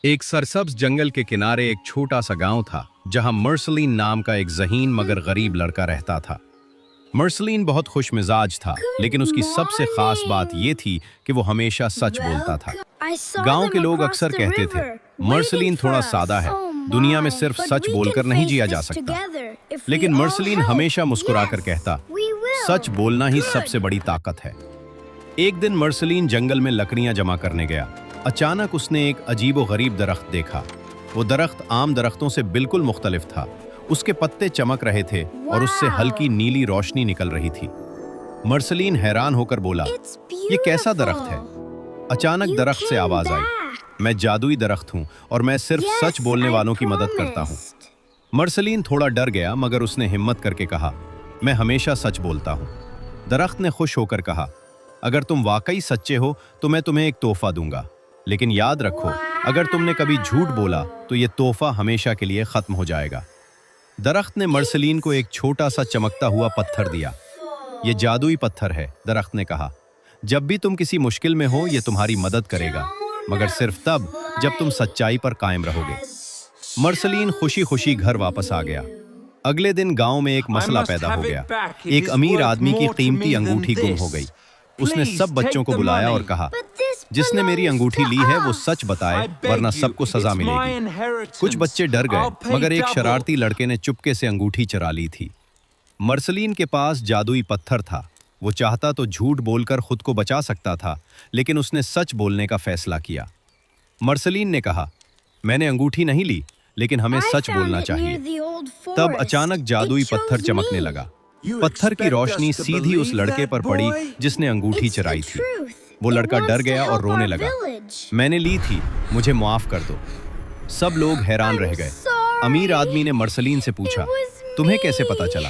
एक सरसब्ज जंगल के किनारे एक छोटा सा गांव था जहां मर्सलीन नाम का एक ज़हीन मगर गरीब लड़का रहता था। मर्सलीन बहुत खुश मिजाज था, लेकिन उसकी सबसे खास बात यह थी कि वो हमेशा सच बोलता था। गांव के लोग अक्सर कहते थे, मर्सलीन थोड़ा सादा है, दुनिया में सिर्फ सच बोलकर नहीं जिया जा सकता। लेकिन मर्सलीन हमेशा मुस्कुराकर कहता, सच बोलना ही सबसे बड़ी ताकत है। एक दिन मर्सलीन जंगल में लकड़ियां जमा करने गया। अचानक उसने एक अजीबो-गरीब दरख्त देखा। वो दरख्त आम दरख्तों से बिल्कुल मुख्तलिफ था। उसके पत्ते चमक रहे थे और उससे हल्की नीली रोशनी निकल रही थी। मर्सलीन हैरान होकर बोला, ये कैसा दरख्त है? अचानक दरख्त से आवाज आई, मैं जादुई दरख्त हूँ और मैं सिर्फ सच बोलने वालों की मदद करता हूँ। मर्सलीन थोड़ा डर गया, मगर उसने हिम्मत करके कहा, मैं हमेशा सच बोलता हूँ। दरख्त ने खुश होकर कहा, अगर तुम वाकई सच्चे हो तो मैं तुम्हें एक तोहफा दूंगा, लेकिन याद रखो, अगर तुमने कभी झूठ बोला तो ये तोहफा हमेशा के लिए खत्म हो जाएगा। दरख्त ने मर्सलीन को एक छोटा सा चमकता हुआ पत्थर दिया। ये जादुई पत्थर है, दरख्त ने कहा। जब भी तुम किसी मुश्किल में हो, ये तुम्हारी मदद करेगा, मगर सिर्फ तब जब तुम सच्चाई पर कायम रहोगे। मर्सलीन खुशी खुशी घर वापस आ गया। अगले दिन गांव में एक मसला पैदा हो गया। एक अमीर आदमी की कीमती अंगूठी गुम हो गई। उसने सब बच्चों को बुलाया और कहा, जिसने मेरी अंगूठी ली है वो सच बताए, वरना सबको सजा मिलेगी। कुछ बच्चे डर गए, मगर एक शरारती लड़के ने चुपके से अंगूठी चुरा ली थी। मर्सलीन के पास जादुई पत्थर था। वो चाहता तो झूठ बोलकर खुद को बचा सकता था, लेकिन उसने सच बोलने का फैसला किया। मर्सलीन ने कहा, मैंने अंगूठी नहीं ली, लेकिन हमें सच बोलना चाहिए। तब अचानक जादुई पत्थर चमकने लगा। पत्थर की रोशनी सीधी उस लड़के पर पड़ी जिसने अंगूठी चुराई थी। वो लड़का डर गया और रोने लगा, मैंने ली थी, मुझे माफ कर दो। सब लोग हैरान रह गए। अमीर आदमी ने मर्सलीन से पूछा, तुम्हें कैसे पता चला?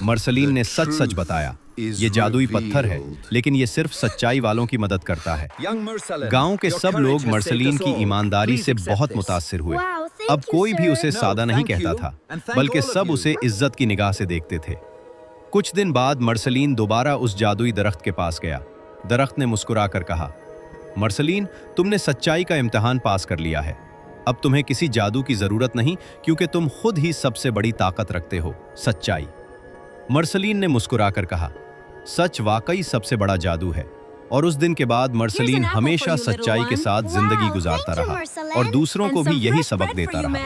मर्सलीन ने सच सच बताया, ये जादुई पत्थर है, लेकिन ये सिर्फ सच्चाई वालों की मदद करता है। गांव के सब लोग मर्सलीन की ईमानदारी से बहुत मुतासिर हुए। अब कोई भी उसे सादा नहीं कहता था, बल्कि सब उसे इज्जत की निगाह से देखते थे। कुछ दिन बाद मर्सलीन दोबारा उस जादुई दरख्त के पास गया। दरख्त ने मुस्कुराकर कहा, मर्सलीन, तुमने सच्चाई का इम्तिहान पास कर लिया है। अब तुम्हें किसी जादू की जरूरत नहीं, क्योंकि तुम खुद ही सबसे बड़ी ताकत रखते हो, सच्चाई। मर्सलीन ने मुस्कुराकर कहा, सच वाकई सबसे बड़ा जादू है। और उस दिन के बाद मर्सलीन हमेशा सच्चाई के साथ जिंदगी गुजारता रहा और दूसरों को भी यही सबक देता रहा।